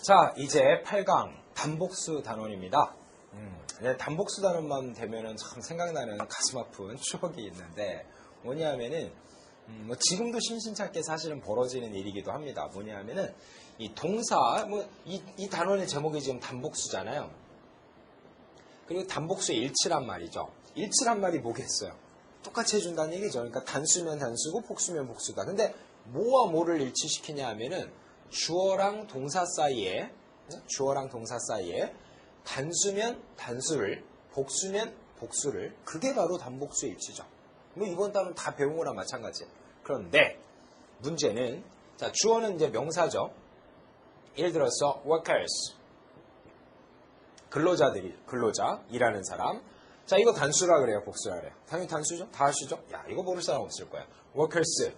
자, 이제 8강 단복수 단원입니다. 단복수 단원만 되면은 참 생각나는 가슴 아픈 추억이 있는데 뭐냐면은 지금도 심심찮게 사실은 벌어지는 일이기도 합니다. 뭐냐면은 이 동사 이 단원의 제목이 지금 단복수잖아요. 그리고 단복수의 일치란 말이죠. 일치란 말이 뭐겠어요? 똑같이 해준다는 얘기죠. 그러니까 단수면 단수고 복수면 복수다. 근데 뭐와 뭐를 일치시키냐 하면은 주어랑 동사 사이에 단수면 단수를, 복수면 복수를, 그게 바로 단복수의 일치죠. 뭐 이번 단은 다 배운 거랑 마찬가지예요. 그런데 문제는 자, 주어는 이제 명사죠. 예를 들어서 workers, 근로자, 일하는 사람. 자, 이거 단수라 그래요, 복수라 그래요? 당연히 단수죠. 다 아시죠? 야, 이거 모를 사람 없을 거예요. workers,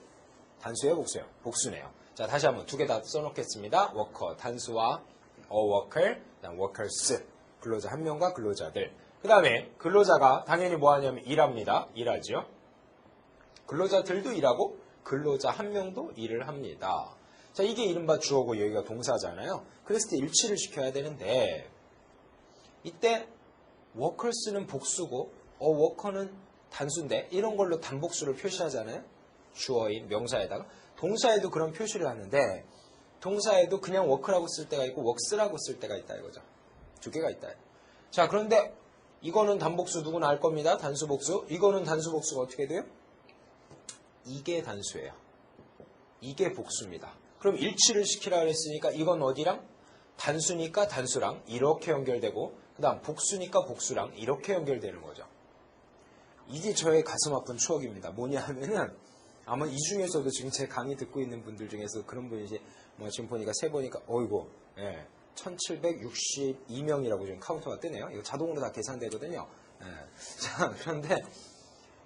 단수예요, 복수예요? 복수네요. 자, 다시 한번 두 개 다 써놓겠습니다. worker, 단수와 a worker, 그다음 workers, 근로자 한 명과 근로자들. 그 다음에 근로자가 당연히 뭐 하냐면 일합니다. 일하죠. 근로자들도 일하고 근로자 한 명도 일을 합니다. 자, 이게 이른바 주어고 여기가 동사잖아요. 그랬을 때 일치를 시켜야 되는데 이때 workers는 복수고 a worker는 단수인데 이런 걸로 단복수를 표시하잖아요. 주어인 명사에다가. 동사에도 그런 표시를 하는데 동사에도 그냥 work라고 쓸 때가 있고 works라고 쓸 때가 있다 이거죠. 두 개가 있다. 자, 그런데 이거는 단복수 누구나 알 겁니다. 단수 복수. 이거는 단수 복수가 어떻게 돼요? 이게 단수예요. 이게 복수입니다. 그럼 일치를 시키라 그랬으니까 이건 어디랑? 단수니까 단수랑 이렇게 연결되고 그 다음 복수니까 복수랑 이렇게 연결되는 거죠. 이게 저의 가슴 아픈 추억입니다. 뭐냐 하면은 아마 이 중에서도 지금 제 강의 듣고 있는 분들 중에서 그런 분이지 뭐 지금 보니까 세보니까 어이구 1762명이라고 지금 카운터가 뜨네요. 이거 자동으로 다 계산되거든요. 자, 그런데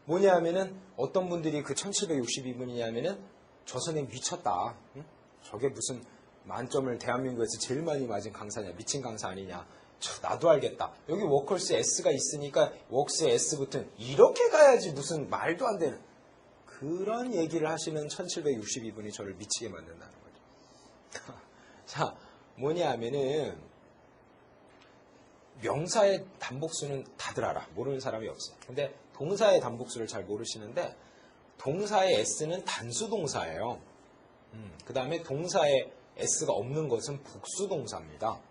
뭐냐 하면은 어떤 분들이 그 1762분이냐면은 저 선생님 미쳤다. 응? 저게 무슨 만점을 대한민국에서 제일 많이 맞은 강사냐, 미친 강사 아니냐. 나도 알겠다. 여기 워커스 S가 있으니까 워크스의 S 붙은 이렇게 가야지 무슨 말도 안 되는 그런 얘기를 하시는 1762분이 저를 미치게 만든다는 거죠. 자, 뭐냐 하면은 명사의 단복수는 다들 알아. 모르는 사람이 없어. 근데 동사의 단복수를 잘 모르시는데 동사의 S는 단수동사예요. 그 다음에 동사의 S가 없는 것은 복수동사입니다.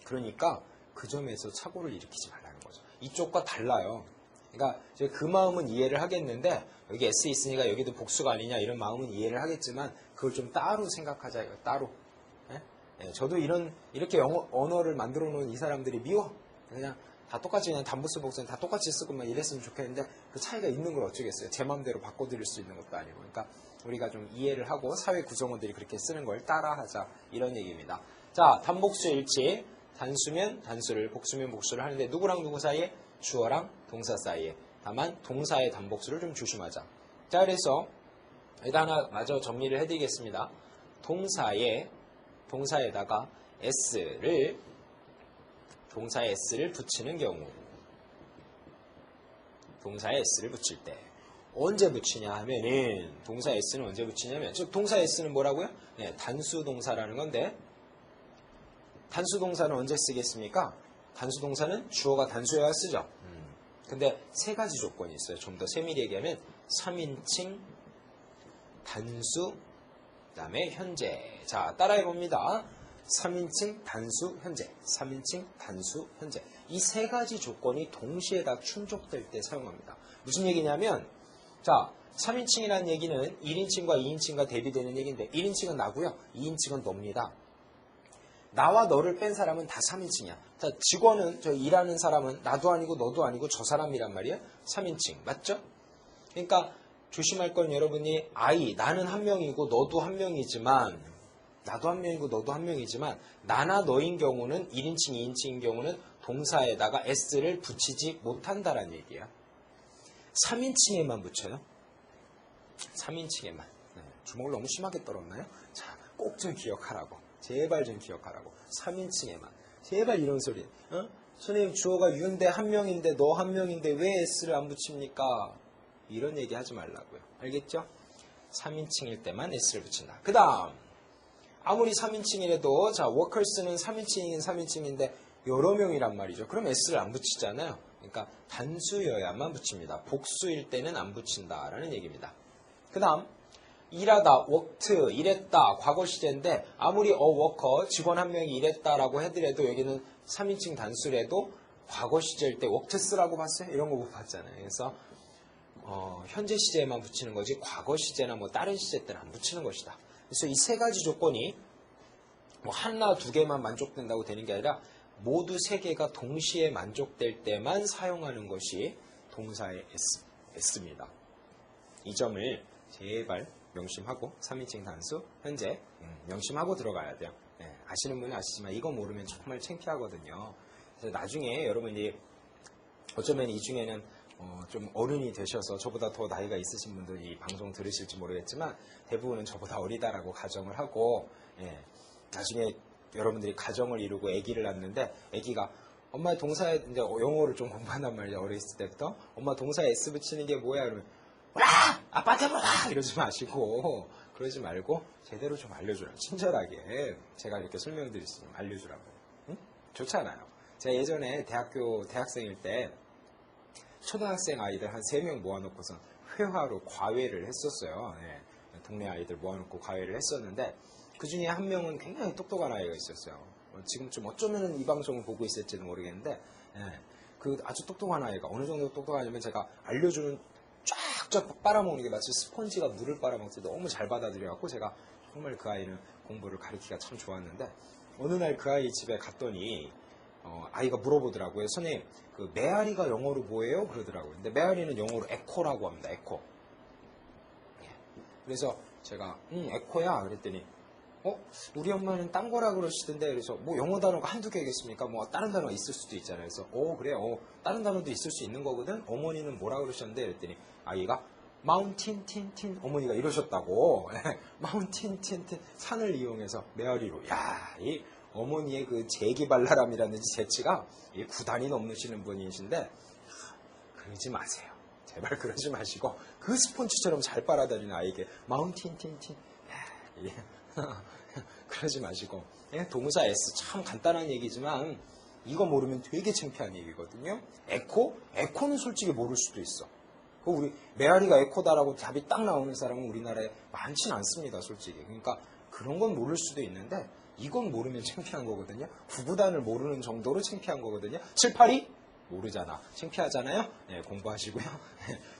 그러니까 그 점에서 착오를 일으키지 말라는 거죠. 이쪽과 달라요. 그러니까 그 마음은 이해를 하겠는데 여기 S 있으니까 여기도 복수가 아니냐 이런 마음은 이해를 하겠지만 그걸 좀 따로 생각하자. 따로. 저도 이렇게 언어를 만들어 놓은 이 사람들이 미워. 그냥 다 똑같이 그냥 단복수 복수는 다 똑같이 쓰고 막 이랬으면 좋겠는데 그 차이가 있는 걸 어쩌겠어요. 제 마음대로 바꿔드릴 수 있는 것도 아니고. 그러니까 우리가 좀 이해를 하고 사회 구성원들이 그렇게 쓰는 걸 따라하자 이런 얘기입니다. 자, 단복수 일치. 단수면 단수를, 복수면 복수를 하는데 누구랑 누구 사이에? 주어랑 동사 사이에. 다만 동사의 단복수를 좀 조심하자. 자, 그래서 일단 하나 마저 정리를 해드리겠습니다. 동사에다가 동사에 S를 붙이는 경우, 동사에 S를 붙일 때 언제 붙이냐 하면은 동사에 S는 언제 붙이냐면 즉 동사에 S는 뭐라고요? 단수 동사라는 건데 단수 동사는 언제 쓰겠습니까? 단수 동사는 주어가 단수여야 쓰죠. 근데 세 가지 조건이 있어요. 좀 더 세밀히 얘기하면 3인칭 단수 그다음에 현재. 자, 따라해 봅니다. 3인칭 단수 현재. 3인칭 단수 현재. 이 세 가지 조건이 동시에 다 충족될 때 사용합니다. 무슨 얘기냐면 자, 3인칭이라는 얘기는 1인칭과 2인칭과 대비되는 얘기인데 1인칭은 나고요. 2인칭은 너입니다. 나와 너를 뺀 사람은 다 3인칭이야. 자, 직원은 저 일하는 사람은 나도 아니고 너도 아니고 저 사람이란 말이에요. 3인칭. 맞죠? 그러니까 조심할 건 여러분이 나는 한 명이고 너도 한 명이지만 나도 한 명이고 너도 한 명이지만 나나 너인 경우는 1인칭, 2인칭인 경우는 동사에다가 S를 붙이지 못한다라는 얘기야. 3인칭에만 붙여요. 3인칭에만. 주먹을 너무 심하게 떨었나요? 자, 꼭 좀 기억하라고. 제발 좀 기억하라고. 3인칭에만. 제발 이런 소리. 선생님 주어가 유인데 한 명인데 너 한 명인데 왜 S를 안 붙입니까? 이런 얘기 하지 말라고요. 알겠죠? 3인칭일 때만 S를 붙인다. 그 다음 아무리 3인칭이라도 자 workers는 3인칭이긴 3인칭인데 여러 명이란 말이죠. 그럼 s를 안 붙이잖아요. 그러니까 단수여야만 붙입니다. 복수일 때는 안 붙인다라는 얘기입니다. 그 다음 일하다, worked, 일했다, 과거 시제인데 아무리 a worker, 직원 한 명이 일했다라고 해더라도 여기는 3인칭 단수래도 과거 시제일 때 worked라고 봤어요? 이런 거 못 봤잖아요. 그래서 현재 시제에만 붙이는 거지 과거 시제나 뭐 다른 시제 때는 안 붙이는 것이다. 그래서 이 세 가지 조건이 뭐 하나, 두 개만 만족된다고 되는 게 아니라 모두 세 개가 동시에 만족될 때만 사용하는 것이 동사의 S입니다. 이 점을 제발 명심하고 3인칭 단수 현재 명심하고 들어가야 돼요. 네, 아시는 분은 아시지만 이거 모르면 정말 창피하거든요. 그래서 나중에 여러분이 어쩌면 이 중에는 좀 어른이 되셔서 저보다 더 나이가 있으신 분들이 이 방송 들으실지 모르겠지만 대부분은 저보다 어리다라고 가정을 하고 나중에 여러분들이 가정을 이루고 아기를 낳는데 아기가 엄마 동사에 이제 영어를 좀 공부한단 말이죠. 어렸을 때부터 엄마 동사에 S 붙이는 게 뭐야? 그러면 와! 아빠한테 물어봐! 이러지 마시고 그러지 말고 제대로 좀 알려줘요. 친절하게 제가 이렇게 설명드릴 수 있으면 알려주라고. 응? 좋잖아요. 제가 예전에 대학생일 때 초등학생 아이들 한 3명 모아놓고서 회화로 과외를 했었어요. 네. 동네 아이들 모아놓고 과외를 했었는데 그 중에 한 명은 굉장히 똑똑한 아이가 있었어요. 지금쯤 어쩌면 이 방송을 보고 있을지는 모르겠는데 그 아주 똑똑한 아이가 어느 정도 똑똑하냐면 제가 알려주는 쫙쫙 빨아먹는 게 마치 스펀지가 물을 빨아먹듯이 너무 잘 받아들여갖고 제가 정말 그 아이는 공부를 가르치기가 참 좋았는데 어느 날 그 아이 집에 갔더니 아이가 물어보더라고요. 선생님 그 메아리가 영어로 뭐예요? 그러더라고요. 근데 메아리는 영어로 에코라고 합니다. 에코. 그래서 제가 에코야 그랬더니 우리 엄마는 딴 거라 그러시던데 그래서 뭐 영어 단어가 한두 개겠습니까? 뭐 다른 단어가 있을 수도 있잖아요. 그래서 그래요. 다른 단어도 있을 수 있는 거거든. 어머니는 뭐라 그러셨는데 그랬더니 아이가 마운틴 틴틴 어머니가 이러셨다고. 마운틴 틴틴 산을 이용해서 메아리로 이 어머니의 그 재기발랄함이라든지 재치가 구단이 넘으시는 분이신데 그러지 마세요. 제발 그러지 마시고 그 스폰지처럼 잘 빨아들이는 아이에게 마운틴 틴틴 그러지 마시고 동사 S 참 간단한 얘기지만 이거 모르면 되게 창피한 얘기거든요. 에코는 솔직히 모를 수도 있어. 우리 메아리가 에코다라고 답이 딱 나오는 사람은 우리나라에 많지는 않습니다. 솔직히. 그러니까 그런 건 모를 수도 있는데 이건 모르면 창피한 거거든요. 구구단을 모르는 정도로 창피한 거거든요. 7, 8이 모르잖아. 창피하잖아요. 네, 공부하시고요.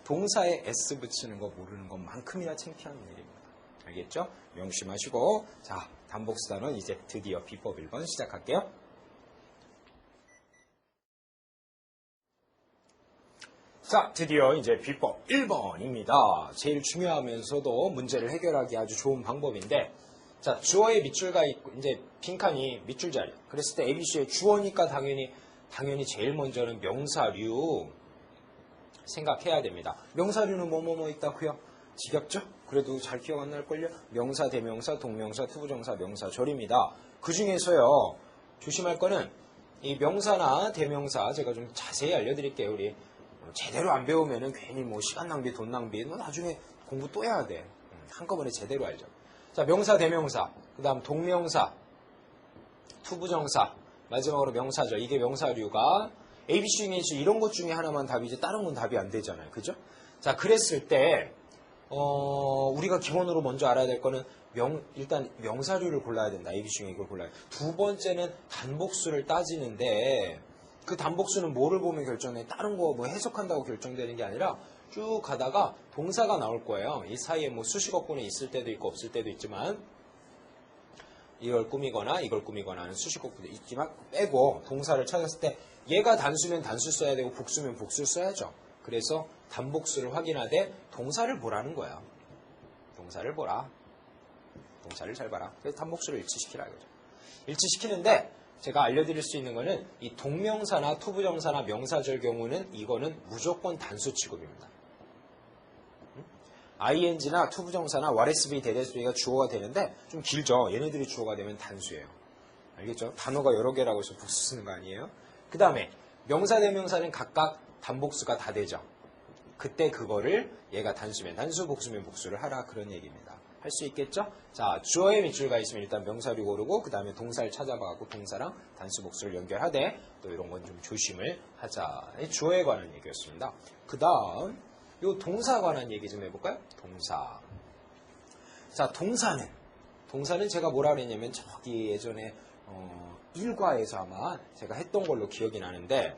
동사에 S 붙이는 거 모르는 것만큼이나 창피한 일입니다. 알겠죠? 명심하시고 자 단복수 단원 이제 드디어 비법 1번 시작할게요. 자 드디어 이제 비법 1번입니다. 제일 중요하면서도 문제를 해결하기 아주 좋은 방법인데 자 주어에 밑줄가 있고 이제 빈칸이 밑줄 자리 그랬을 때 ABC의 주어니까 당연히 제일 먼저는 명사류 생각해야 됩니다. 명사류는 뭐뭐뭐 있다고요? 지겹죠? 그래도 잘 기억 안 날걸요? 명사, 대명사, 동명사, 투부정사, 명사절입니다. 그 중에서요, 조심할 거는 이 명사나 대명사 제가 좀 자세히 알려드릴게요. 우리 제대로 안 배우면은 괜히 뭐 시간 낭비, 돈 낭비, 나중에 공부 또 해야 돼. 한꺼번에 제대로 알죠. 자, 명사, 대명사, 그 다음 동명사, 투부정사, 마지막으로 명사절. 이게 명사류가 ABC 중에 이런 것 중에 하나만 답이지 다른 건 답이 안 되잖아요. 그죠? 자, 그랬을 때 우리가 기본으로 먼저 알아야 될 거는 일단 명사류를 골라야 된다. ABC 중에 이걸 골라야 돼. 두 번째는 단복수를 따지는데 그 단복수는 뭐를 보면 결정돼? 다른 거 뭐 해석한다고 결정되는 게 아니라 쭉 가다가 동사가 나올 거예요. 이 사이에 뭐 수식어권에 있을 때도 있고 없을 때도 있지만 이걸 꾸미거나 이걸 꾸미거나 하는 수식어권도 있지만 빼고 동사를 찾았을 때 얘가 단수면 단수 써야 되고 복수면 복수 써야죠. 그래서 단복수를 확인하되 동사를 보라는 거야. 동사를 보라. 동사를 잘 봐라. 그래서 단복수를 일치시키라 이거죠. 일치시키는데 제가 알려드릴 수 있는 거는 이 동명사나 투부정사나 명사절 경우는 이거는 무조건 단수 취급입니다. ing나 투부정사나 what-has-been, that-has-been가 주어가 되는데 좀 길죠. 얘네들이 주어가 되면 단수예요. 알겠죠? 단어가 여러 개라고 해서 복수 쓰는 거 아니에요? 그 다음에 명사, 대명사는 각각 단복수가 다 되죠. 그때 그거를 얘가 단수면 단수, 복수면 복수를 하라 그런 얘기입니다. 할 수 있겠죠? 자, 주어의 밑줄가 있으면 일단 명사류 고르고 그 다음에 동사를 찾아봐갖고 동사랑 단수 복수를 연결하되 또 이런 건 좀 조심을 하자. 주어에 관한 얘기였습니다. 그 다음 요 동사 관한 얘기 좀 해볼까요? 동사. 자, 동사는 제가 뭐라 그랬냐면 저기 예전에 1과에서 아마 제가 했던 걸로 기억이 나는데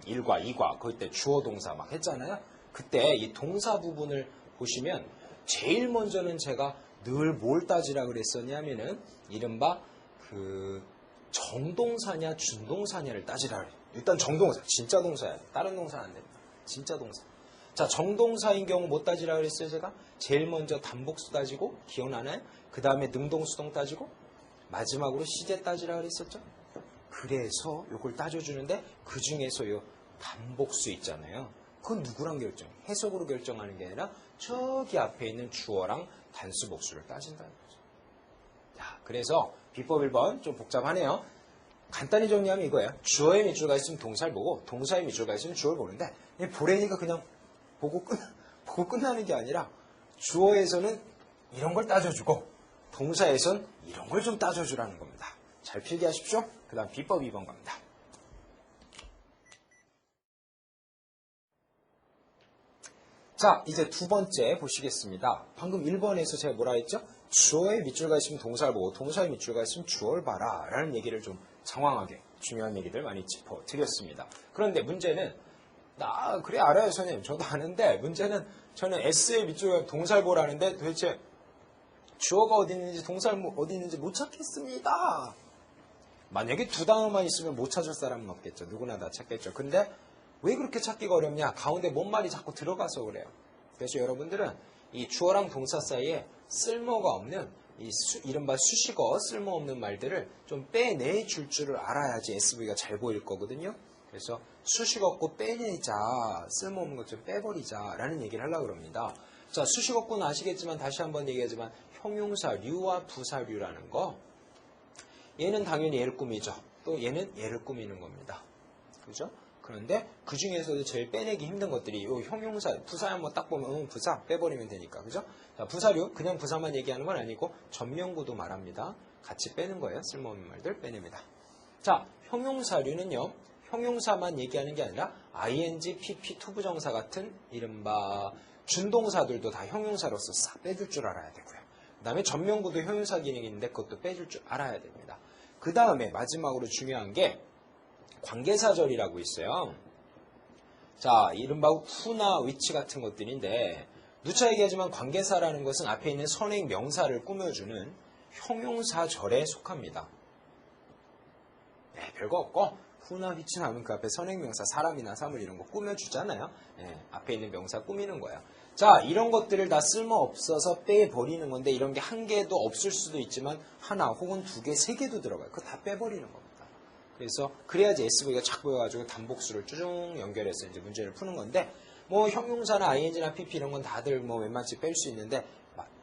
1과, 2과 그때 주어 동사 막 했잖아요. 그때 이 동사 부분을 보시면 제일 먼저는 제가 늘 뭘 따지라 그랬었냐면은 이른바 그 정동사냐 준동사냐를 따지라 그래요. 일단 정동사, 진짜 동사야 돼. 다른 동사 안 됩니다. 진짜 동사. 자, 정동사인 경우 뭐 따지라 그랬어요, 제가? 제일 먼저 단복수 따지고, 기억나나요? 그 다음에 능동수동 따지고, 마지막으로 시제 따지라 그랬었죠? 그래서 요걸 따져주는데, 그 중에서 요 단복수 있잖아요. 그건 누구랑 결정? 해석으로 결정하는 게 아니라, 저기 앞에 있는 주어랑 단수 복수를 따진다는 거죠. 자, 그래서 비법 1번 좀 복잡하네요. 간단히 정리하면 이거예요. 주어의 밑줄가 있으면 동사를 보고, 동사의 밑줄가 있으면 주어를 보는데, 보래니까 그냥 보고 끝나는 게 아니라 주어에서는 이런 걸 따져주고 동사에선 이런 걸 좀 따져주라는 겁니다. 잘 필기 하십시오. 그 다음 비법 2번 갑니다. 자, 이제 두 번째 보시겠습니다. 방금 1번에서 제가 뭐라 했죠? 주어의 밑줄가 있으면 동사를 보고 동사의 밑줄가 있으면 주어를 봐라 라는 얘기를 좀 장황하게 중요한 얘기들 많이 짚어드렸습니다. 그런데 문제는 그래 알아요 선생님. 저도 아는데 문제는 저는 S의 밑줄 동사를 보라는데 도대체 주어가 어디 있는지 동사를 어디 있는지 못 찾겠습니다. 만약에 두 단어만 있으면 못 찾을 사람은 없겠죠. 누구나 다 찾겠죠. 근데 왜 그렇게 찾기가 어렵냐? 가운데 뭔 말이 자꾸 들어가서 그래요. 그래서 여러분들은 이 주어랑 동사 사이에 쓸모가 없는 이른바 수식어 쓸모없는 말들을 좀 빼내줄 줄을 알아야지 SV가 잘 보일 거거든요. 그래서 수식 없고 빼내자, 쓸모없는 것 좀 빼버리자 라는 얘기를 하려고 합니다. 자, 수식 없고는 아시겠지만 다시 한번 얘기하지만 형용사류와 부사류라는 거 얘는 당연히 얘를 꾸미죠. 또 얘는 얘를 꾸미는 겁니다. 그죠? 그런데 그 중에서도 제일 빼내기 힘든 것들이 이 형용사, 부사 한번 딱 보면 부사 빼버리면 되니까. 그죠? 자, 부사류 그냥 부사만 얘기하는 건 아니고 전명구도 말합니다. 같이 빼는 거예요. 쓸모없는 말들 빼냅니다. 자, 형용사류는요. 형용사만 얘기하는 게 아니라 ing, pp, 투부정사 같은 이른바 준동사들도 다 형용사로서 싹 빼줄 줄 알아야 되고요. 그 다음에 전명구도 형용사 기능이 있는데 그것도 빼줄 줄 알아야 됩니다. 그 다음에 마지막으로 중요한 게 관계사절이라고 있어요. 자, 이른바 후나 위치 같은 것들인데 누차 얘기하지만 관계사라는 것은 앞에 있는 선행 명사를 꾸며주는 형용사절에 속합니다. 네, 별거 없고 후나 위치 나오면 그 앞에 선행명사 사람이나 사물 이런 거 꾸며주잖아요. 네, 앞에 있는 명사 꾸미는 거예요. 자, 이런 것들을 다 쓸모없어서 빼버리는 건데 이런 게 한 개도 없을 수도 있지만 하나 혹은 두 개, 세 개도 들어가요. 그거 다 빼버리는 겁니다. 그래서 그래야지 SV가 착 보여가지고 단복수를 쭉 연결해서 이제 문제를 푸는 건데 뭐 형용사나 ing나 pp 이런 건 다들 뭐 웬만치 뺄 수 있는데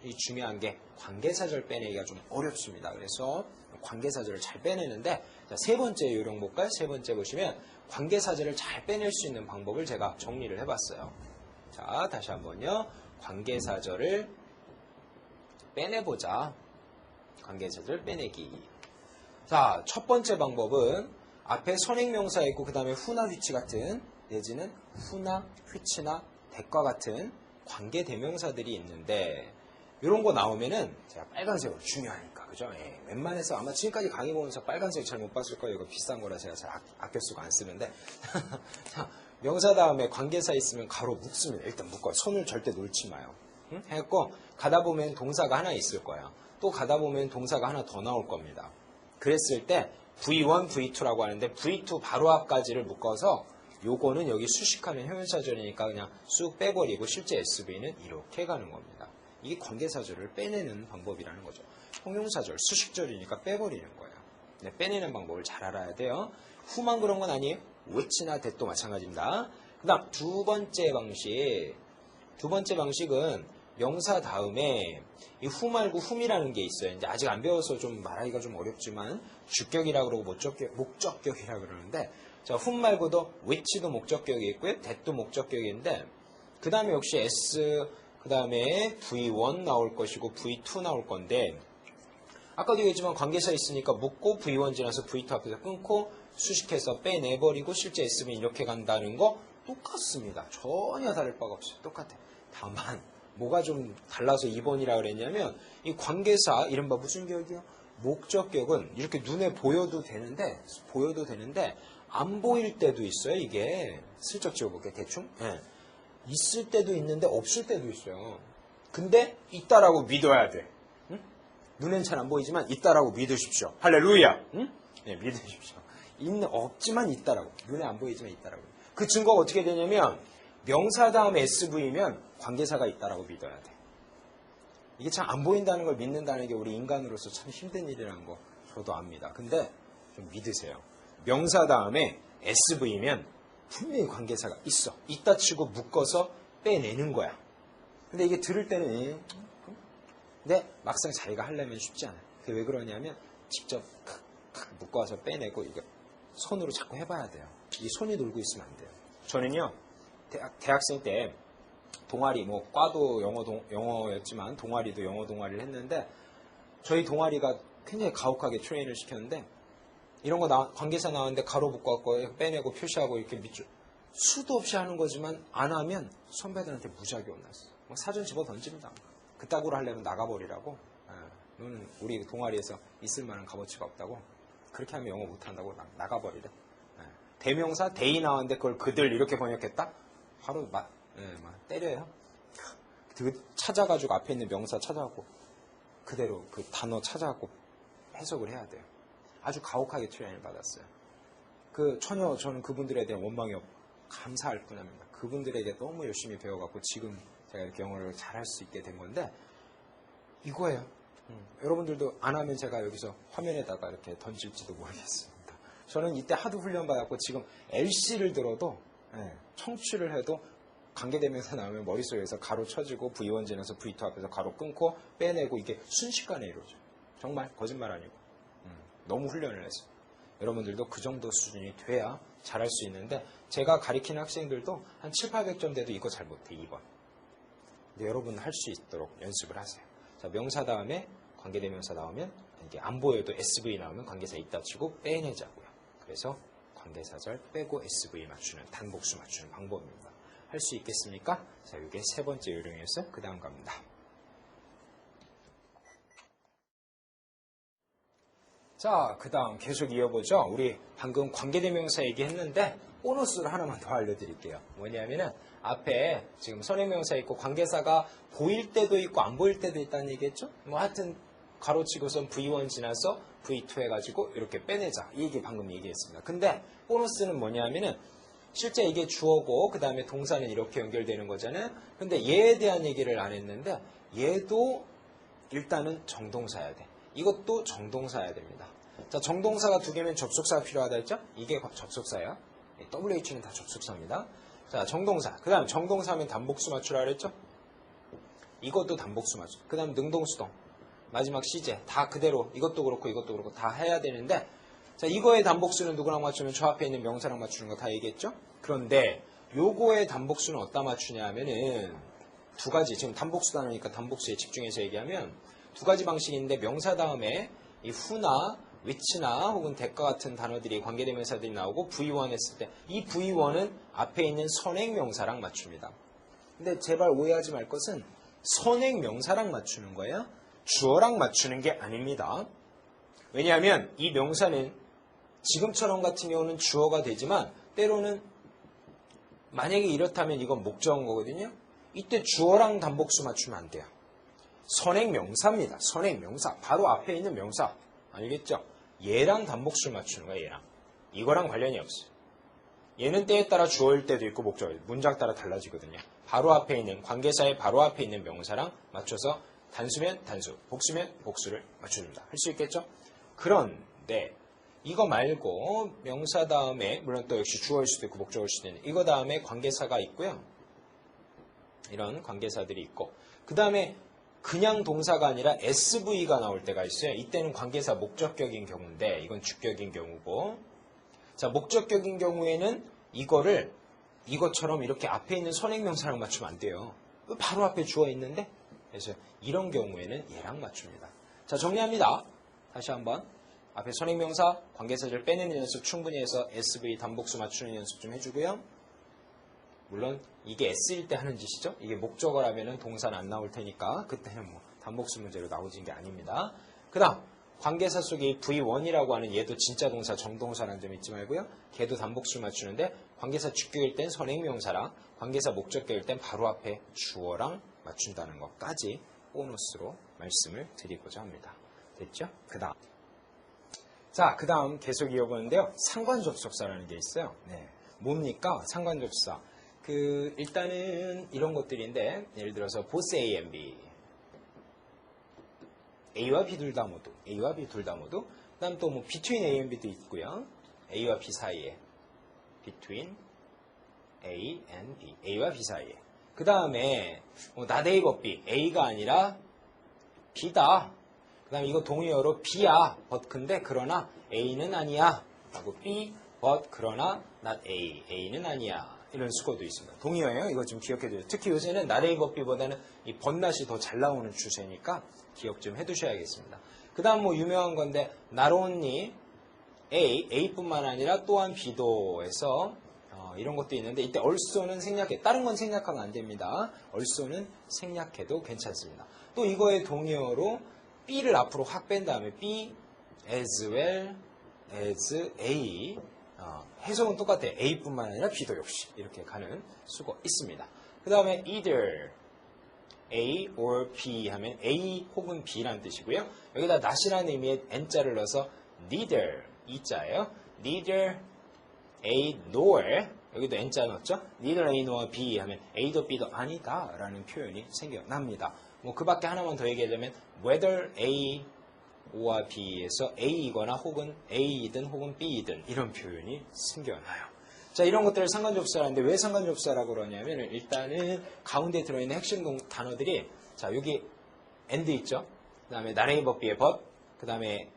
이 중요한 게 관계사절 빼내기가 좀 어렵습니다. 그래서 관계사절을 잘 빼내는데 자, 세 번째 요령 볼까요? 세 번째 보시면 관계사절을 잘 빼낼 수 있는 방법을 제가 정리를 해봤어요. 자, 다시 한번요. 관계사절을 빼내보자. 관계사절 빼내기. 자, 첫 번째 방법은 앞에 선행명사 있고 그 다음에 후나 휘치 같은 내지는 후나 휘치나 대과 같은 관계대명사들이 있는데 이런 거 나오면은 제가 빨간색으로 중요하니까 그죠? 예, 웬만해서 아마 지금까지 강의 보면서 빨간색 잘 못 봤을 거예요. 이거 비싼 거라 제가 잘 아껴 쓰고 안 쓰는데 자, 명사 다음에 관계사 있으면 가로 묶습니다. 일단 묶어요. 손을 절대 놓지 마요. 응? 해갖고 가다 보면 동사가 하나 있을 거예요. 또 가다 보면 동사가 하나 더 나올 겁니다. 그랬을 때 V1, V2라고 하는데 V2 바로 앞까지를 묶어서 요거는 여기 수식하면 형용사절이니까 그냥 쑥 빼버리고 실제 SV는 이렇게 가는 겁니다. 이게 관계사절을 빼내는 방법이라는 거죠. 형용사절, 수식절이니까 빼버리는 거예요. 네, 빼내는 방법을 잘 알아야 돼요. 후만 그런 건 아니에요. which나 that도 마찬가지입니다. 그 다음 두 번째 방식은 명사 다음에 이 후 말고 whom이라는 게 있어요. 이제 아직 안 배워서 좀 말하기가 좀 어렵지만 주격이라고 그러고 목적격이라고 그러는데 자, whom 말고도 which도 목적격이 있고요. that도 목적격인데 그 다음에 역시 그 다음에 V1 나올 것이고 V2 나올 건데 아까도 얘기했지만 관계사 있으니까 묶고 V1 지나서 V2 앞에서 끊고 수식해서 빼내버리고 실제 SV는 이렇게 간다는 거 똑같습니다. 전혀 다를 바가 없어요. 똑같아. 다만 뭐가 좀 달라서 2번이라 그랬냐면 이 관계사 이른바 무슨 격이요? 목적격은 이렇게 눈에 보여도 되는데 안 보일 때도 있어요. 이게 슬쩍 지워볼게요. 대충. 네. 있을 때도 있는데 없을 때도 있어요. 근데 있다라고 믿어야 돼. 응? 눈엔 잘 안 보이지만 있다라고 믿으십시오. 할렐루야. 응? 네, 믿으십시오. 없지만 있다라고. 눈에 안 보이지만 있다라고. 그 증거가 어떻게 되냐면 명사 다음에 SV면 관계사가 있다라고 믿어야 돼. 이게 참 안 보인다는 걸 믿는다는 게 우리 인간으로서 참 힘든 일이라는 거 저도 압니다. 근데 좀 믿으세요. 명사 다음에 SV면 분명히 관계사가 있어. 있다 치고 묶어서 빼내는 거야. 근데 이게 들을 때는 근데 막상 자기가 하려면 쉽지 않아요. 그게 왜 그러냐면 직접 묶어서 빼내고 이거 손으로 자꾸 해봐야 돼요. 이 손이 놀고 있으면 안 돼요. 저는요 대학생 때 동아리 과도 영어였지만 동아리도 영어 동아리를 했는데 저희 동아리가 굉장히 가혹하게 트레이닝을 시켰는데 이런 거 관계사 나왔는데 가로 묶어갖고 빼내고 표시하고 이렇게 밑줄 수도 없이 하는 거지만 안 하면 선배들한테 무지하게 혼났어. 사전 집어 던집니다. 그따구로 하려면 나가버리라고. 너는 우리 동아리에서 있을 만한 값어치가 없다고. 그렇게 하면 영어 못한다고 나가버리래. 대명사 대이 나왔는데 그걸 그들 이렇게 번역했다? 바로 때려요. 찾아가지고 앞에 있는 명사 찾아갖고 그대로 그 단어 찾아갖고 해석을 해야 돼요. 아주 가혹하게 트레이닝을 받았어요. 전혀 저는 그분들에 대한 원망이 없고 감사할 뿐입니다. 그분들에게 너무 열심히 배워갖고 지금 제가 이렇게 영어를 잘할 수 있게 된 건데 이거예요. 여러분들도 안 하면 제가 여기서 화면에다가 이렇게 던질지도 모르겠습니다. 저는 이때 하도 훈련받았고 지금 LC를 들어도 청취를 해도 관계대명사 나오면 머릿속에서 가로 쳐지고 V1 지나서 V2 앞에서 가로 끊고 빼내고 이게 순식간에 이루어져요. 정말 거짓말 아니고 너무 훈련을 했어요. 여러분들도 그 정도 수준이 돼야 잘할 수 있는데 제가 가르치는 학생들도 한 7, 800점 돼도 이거 잘 못해 2번. 근데 여러분 할 수 있도록 연습을 하세요. 자, 명사 다음에 관계대명사 나오면 이게 안 보여도 SV 나오면 관계사 있다 치고 빼내자고요. 그래서 관계사절 빼고 SV 맞추는 단복수 맞추는 방법입니다. 할 수 있겠습니까? 자, 이게 세 번째 요령이었어요. 그 다음 갑니다. 자, 그 다음 계속 이어보죠. 우리 방금 관계대명사 얘기했는데 보너스를 하나만 더 알려드릴게요. 뭐냐면은 앞에 지금 선행명사 있고 관계사가 보일 때도 있고 안 보일 때도 있다는 얘기했죠? 하여튼 가로치고선 V1 지나서 V2 해가지고 이렇게 빼내자. 이 얘기 방금 얘기했습니다. 근데 보너스는 뭐냐면은 실제 이게 주어고 그 다음에 동사는 이렇게 연결되는 거잖아요. 근데 얘에 대한 얘기를 안 했는데 얘도 일단은 정동사야 돼. 이것도 정동사야 됩니다. 자, 정동사가 두 개면 접속사가 필요하다 했죠? 이게 접속사예요. WH는 다 접속사입니다. 자, 정동사. 그 다음 정동사면 단복수 맞추라 그랬죠? 이것도 단복수 맞추. 그 다음 능동수동. 마지막 시제. 다 그대로 이것도 그렇고 다 해야 되는데 자, 이거의 단복수는 누구랑 맞추면 저 앞에 있는 명사랑 맞추는 거 다 얘기했죠? 그런데 요거의 단복수는 어디다 맞추냐 하면은 두 가지. 지금 단복수 단어니까 단복수에 집중해서 얘기하면 두 가지 방식인데 명사 다음에 이 후나 which나 혹은 대가 같은 단어들이 관계대명사들이 나오고 V1 했을 때 이 V1은 앞에 있는 선행명사랑 맞춥니다. 근데 제발 오해하지 말 것은 선행명사랑 맞추는 거예요. 주어랑 맞추는 게 아닙니다. 왜냐하면 이 명사는 지금처럼 같은 경우는 주어가 되지만 때로는 만약에 이렇다면 이건 목적어인 거거든요. 이때 주어랑 단복수 맞추면 안 돼요. 선행명사입니다. 선행명사. 바로 앞에 있는 명사. 알겠죠? 얘랑 단복수를 맞추는 거예요. 얘랑. 이거랑 관련이 없어요. 얘는 때에 따라 주어일 때도 있고 목적어일 때도 문장 따라 달라지거든요. 바로 앞에 있는 관계사의 바로 앞에 있는 명사랑 맞춰서 단수면 단수, 복수면 복수를 맞춰줍니다. 할 수 있겠죠? 그런데 이거 말고 명사 다음에 물론 또 역시 주어일 수도 있고 목적어일 수도 있는 이거 다음에 관계사가 있고요. 이런 관계사들이 있고 그 다음에 그냥 동사가 아니라 SV가 나올 때가 있어요. 이때는 관계사 목적격인 경우인데 이건 주격인 경우고 자 목적격인 경우에는 이것처럼 이렇게 앞에 있는 선행명사랑 맞추면 안 돼요. 바로 앞에 주어 있는데? 그래서 이런 경우에는 얘랑 맞춥니다. 자, 정리합니다. 다시 한번. 앞에 선행명사, 관계사절 빼내는 연습 충분히 해서 SV 단복수 맞추는 연습 좀 해주고요. 물론 이게 S일 때 하는 짓이죠. 이게 목적어라면 동사는 안 나올 테니까 그때는 뭐 단복수 문제로 나오진 게 아닙니다. 그 다음 관계사 속에 이 V1이라고 하는 얘도 진짜 동사 정동사라는 점 잊지 말고요. 걔도 단복수 맞추는데 관계사 주격일 땐 선행명사랑 관계사 목적격일 땐 바로 앞에 주어랑 맞춘다는 것까지 보너스로 말씀을 드리고자 합니다. 됐죠? 그 다음 자, 그 다음 계속 이어보는데요. 상관접속사라는 게 있어요. 네. 뭡니까? 상관접속사. 일단은 이런 것들인데, 예를 들어서 보스 A and B. A와 B 둘 다 모두. A와 B 둘 다 모두. 그 다음 또 뭐, between A and B도 있고요. A와 B 사이에. between A and B. A와 B 사이에. 그 다음에, not A but B. A가 아니라 B다. 그 다음에 이거 동의어로 B야, but 근데 그러나 A는 아니야. 라고 B, but 그러나 not A, A는 아니야. 이런 수거도 있습니다. 동의어예요. 이거 좀 기억해두세요. 특히 요새는 not A, but B보다는 이 but 더 잘 나오는 추세니까 기억 좀 해두셔야겠습니다. 그 다음 뭐 유명한 건데 not only A, A뿐만 아니라 또한 B도 해서 이런 것도 있는데 이때 also는 생략해. 다른 건 생략하면 안 됩니다. also는 생략해도 괜찮습니다. 또 이거의 동의어로 B를 앞으로 확 뺀 다음에 B as well as A 해석은 똑같아요. A뿐만 아니라 B도 역시 이렇게 가는 수가 있습니다. 그 다음에 either A or B 하면 A 혹은 B란 뜻이고요. 여기다 not이라는 의미의 N자를 넣어서 neither E자예요. neither A nor 여기도 N자 넣었죠. neither A nor B 하면 A도 B도 아니다 라는 표현이 생겨납니다. 뭐 그 밖에 하나만 더 얘기하자면 whether A와 B에서 A이거나 혹은 A이든 혹은 B이든 이런 표현이 생겨나요. 자, 이런 것들을 상관접수하는데 왜 상관접수라고 그러냐면 일단은 가운데 들어있는 핵심 단어들이 자, 여기 and 있죠. 그 다음에 not A but B의 but 그 다음에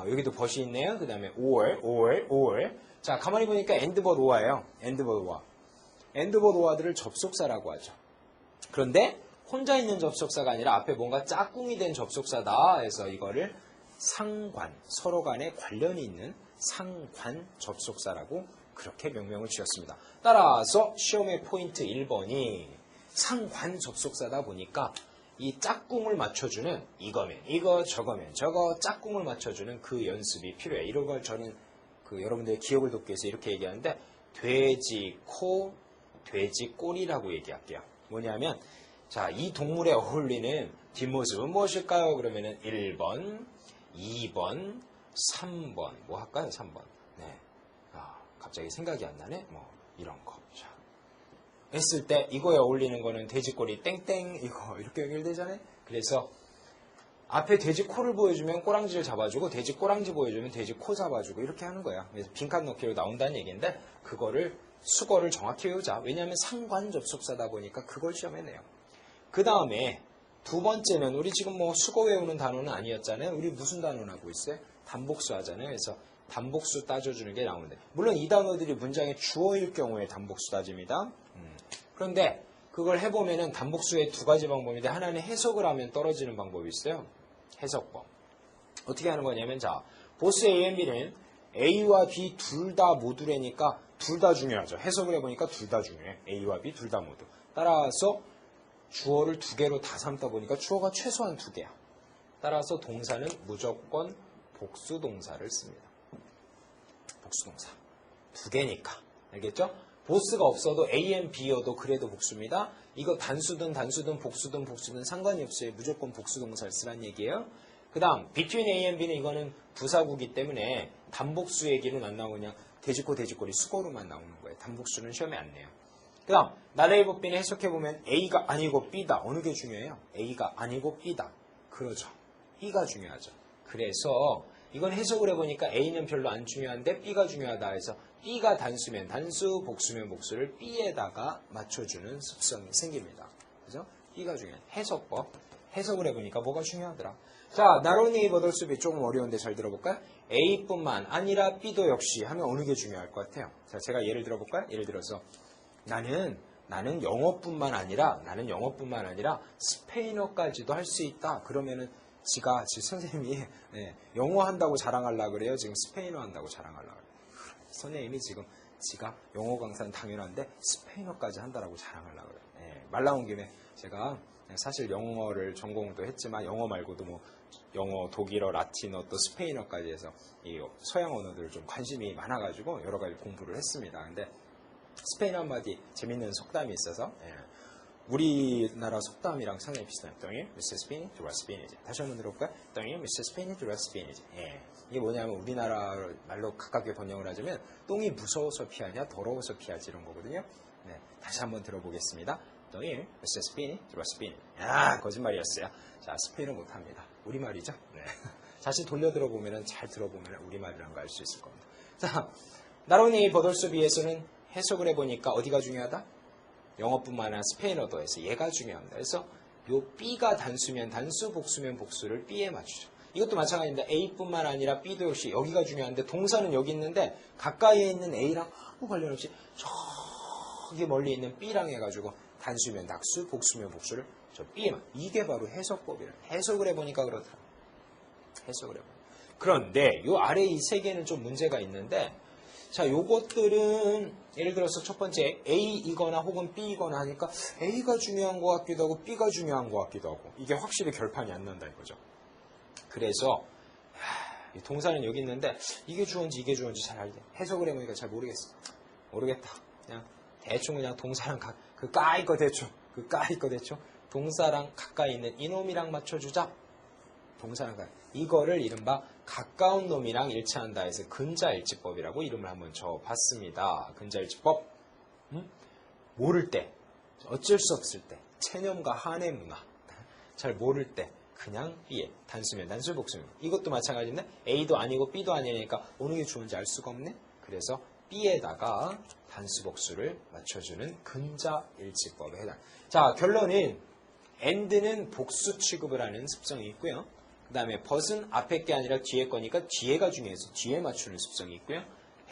여기도 but이 있네요. 그 다음에 or 자, 가만히 보니까 and but or예요. and but or and but or들을 접속사라고 하죠. 그런데 혼자 있는 접속사가 아니라 앞에 뭔가 짝꿍이 된 접속사다 해서 이거를 상관, 서로 간에 관련이 있는 상관 접속사라고 그렇게 명명을 지었습니다. 따라서 시험의 포인트 1번이 상관 접속사다 보니까 이 짝꿍을 맞춰주는 이거면 이거 저거면 저거 짝꿍을 맞춰주는 그 연습이 필요해요. 이런 걸 저는 여러분들의 기억을 돕기 위해서 이렇게 얘기하는데 돼지 코, 돼지 꼬리라고 얘기할게요. 뭐냐면 자, 이 동물에 어울리는 뒷모습은 무엇일까요? 그러면은 1번, 2번, 3번. 뭐 할까요? 3번. 네. 갑자기 생각이 안 나네? 뭐, 이런 거. 자. 했을 때 이거에 어울리는 거는 돼지꼬리 땡땡 이거 이렇게 연결되잖아요? 그래서 앞에 돼지 코를 보여주면 꼬랑지를 잡아주고 돼지 꼬랑지 보여주면 돼지 코 잡아주고 이렇게 하는 거야. 그래서 빈칸 넣기로 나온다는 얘기인데 그거를 수거를 정확히 외우자. 왜냐하면 상관 접속사다 보니까 그걸 시험에 내요. 그 다음에 두 번째는 우리 지금 뭐 수거 외우는 단어는 아니었잖아요. 우리 무슨 단어 나고 있어요? 단복수 하잖아요. 그래서 단복수 따져주는 게 나오는데 물론 이 단어들이 문장의 주어일 경우에 단복수 따집니다. 그런데 그걸 해보면은 단복수의 두 가지 방법인데 하나는 해석을 하면 떨어지는 방법이 있어요. 해석법. 어떻게 하는 거냐면 자, 보스 A and B는 A와 B 둘 다 모두래니까 둘 다 중요하죠. 해석을 해보니까 둘 다 중요해. A와 B 둘 다 모두. 따라서 주어를 두 개로 다 삼다 보니까 주어가 최소한 두 개야. 따라서 동사는 무조건 복수동사를 씁니다. 복수동사. 두 개니까. 알겠죠? 보스가 없어도 A and B여도 그래도 복수입니다. 이거 단수든 복수든 상관이 없어요. 무조건 복수동사를 쓰란 얘기예요. 그 다음 between A and B는 이거는 부사구기 때문에 단복수 얘기는 안 나오고 그냥 돼지꼬리 수고로만 나오는 거예요. 단복수는 시험에 안 내요. 그 다음 not A but B는 해석해보면 A가 아니고 B다. 어느 게 중요해요? A가 아니고 B다. 그러죠. B가 중요하죠. 그래서 이건 해석을 해보니까 A는 별로 안 중요한데 B가 중요하다 해서 B가 단수면 단수, 복수면 복수를 B에다가 맞춰주는 습성이 생깁니다. 그죠? B가 중요한 해석법. 해석을 해보니까 뭐가 중요하더라. 자, not only but also B 조금 어려운데 잘 들어볼까요? A뿐만 아니라 B도 역시 하면 어느 게 중요할 것 같아요? 자, 제가 예를 들어볼까요? 예를 들어서 나는 나는 영어뿐만 아니라 스페인어까지도 할 수 있다. 그러면은 지금 선생님이 영어 한다고 자랑하려고 그래요. 지금 스페인어 한다고 자랑하려고 그래요. 선생님이 지금 지가 영어 강사는 당연한데 스페인어까지 한다라고 자랑하려고 그래요. 말 나온 김에 제가 사실 영어를 전공도 했지만 영어 말고도 뭐 영어, 독일어, 라틴어 또 스페인어까지 해서 이 서양 언어들 좀 관심이 많아가지고 여러 가지 공부를 했습니다. 근데 스페인어 한마디 재밌는 속담이 있어서 우리나라 속담이랑 상당히 비슷해요. 똥이 미스 스페인이 들어와 스페인이지. 다시 한번 들어볼까요? 똥이 미스 스페인이 들어와 스페인이지. 이게 뭐냐면 우리나라 말로 가깝게 번역을 하자면 똥이 무서워서 피하냐 더러워서 피하지 이런 거거든요. 다시 한번 들어보겠습니다. 똥이 미스 스페인이 들어와 스페인이지. 거짓말이었어요. 자, 스페인어 못합니다. 우리말이죠. 다시 돌려 들어보면 잘 들어보면 우리말이라는 거 알 수 있을 겁니다. 자, 나로니 버돌수비에서는 해석을 해보니까 어디가 중요하다? 영어뿐만 아니라 스페인어도 해서 얘가 중요합니다. 그래서 요 B가 단수면 단수, 복수면 복수를 B에 맞추죠. 이것도 마찬가지인데 A뿐만 아니라 B도 역시 여기가 중요한데 동사는 여기 있는데 가까이에 있는 A랑 아무 관련 없이 저기 멀리 있는 B랑 해가지고 단수면 단수, 복수면 복수를 저 B에만. 이게 바로 해석법이에요. 해석을 해보니까 그렇더라. 해석을 해보니까. 그런데 요 아래 이 세 개는 좀 문제가 있는데 자, 요것들은 예를 들어서 첫 번째 A이거나 혹은 B이거나 하니까 A가 중요한 것 같기도 하고 B가 중요한 것 같기도 하고 이게 확실히 결판이 안 난다 이거죠. 그래서 동사는 여기 있는데 이게 주어인지 이게 주어인지 잘 알게 해석을 해보니까 잘 모르겠어. 모르겠다. 그냥 대충 그냥 동사랑 그 까이 거 대충 동사랑 가까이 있는 이놈이랑 맞춰주자. 동사랑 가까이. 이거를 이른바 가까운 놈이랑 일치한다 해서 근자일치법이라고 이름을 한번 줘봤습니다. 근자일치법. 모를 때, 어쩔 수 없을 때, 체념과 한의 문화. 잘 모를 때 그냥 B에 단수면 단수 복수면. 이것도 마찬가지인데 A도 아니고 B도 아니니까 어느 게 좋은지 알 수가 없네. 그래서 B에다가 단수 복수를 맞춰주는 근자일치법에 해당. 자, 결론은 and는 복수 취급을 하는 습성이 있고요. 그 다음에 but은 앞에 게 아니라 뒤에 거니까 뒤에가 중요해서 뒤에 맞추는 습성이 있고요.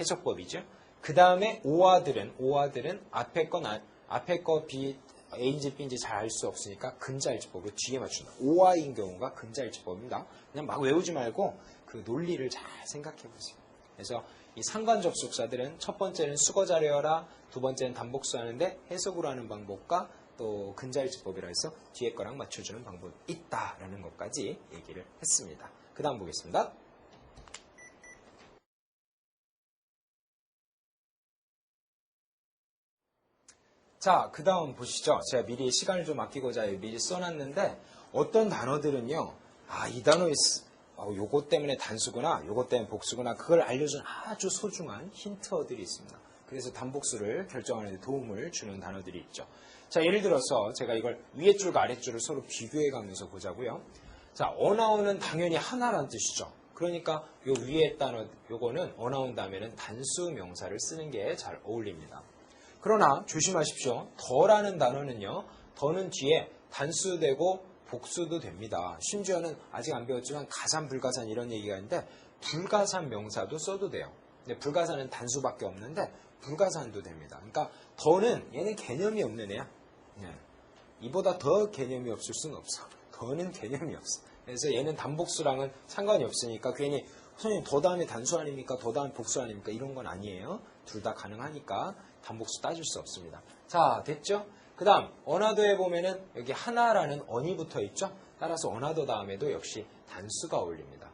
해석법이죠. 그 다음에 오아들은 앞에 거 B, A인지 B인지 잘 알 수 없으니까 근자일치법으로 뒤에 맞춘다. 오아인 경우가 근자일치법입니다. 그냥 막 외우지 말고 그 논리를 잘 생각해 보세요. 그래서 이 상관 접속사들은 첫 번째는 수거 자료여라, 두 번째는 단복수 하는데 해석으로 하는 방법과 또 근자일치법이라 해서 뒤에 거랑 맞춰주는 방법이 있다라는 것까지 얘기를 했습니다. 그 다음 보겠습니다. 자, 그 다음 보시죠. 제가 미리 시간을 좀 아끼고자 미리 써놨는데 어떤 단어들은요. 이 단어 요거 때문에 단수구나, 요거 때문에 복수구나 그걸 알려준 아주 소중한 힌트어들이 있습니다. 그래서 단복수를 결정하는 데 도움을 주는 단어들이 있죠. 자, 예를 들어서 제가 이걸 위에 줄과 아래 줄을 서로 비교해 가면서 보자고요. 자, 어나운은 당연히 하나란 뜻이죠. 그러니까 요 위에 단어, 요거는 어나운 다음에는 단수 명사를 쓰는 게 잘 어울립니다. 그러나 조심하십시오. 더라는 단어는요. 더는 뒤에 단수되고 복수도 됩니다. 심지어는 아직 안 배웠지만 가산, 불가산 이런 얘기가 있는데 불가산 명사도 써도 돼요. 근데 불가산은 단수밖에 없는데 불가산도 됩니다. 그러니까 더는 얘는 개념이 없는 애야. 이보다 더 개념이 없을 수는 없어. 더는 개념이 없어. 그래서 얘는 단복수랑은 상관이 없으니까 괜히 선생님 더 다음에 단수 아닙니까? 더 다음에 복수 아닙니까? 이런 건 아니에요. 둘 다 가능하니까 단복수 따질 수 없습니다. 자, 됐죠? 그 다음 어나더에 보면은 여기 하나라는 언이 붙어 있죠? 따라서 어나더 다음에도 역시 단수가 어울립니다.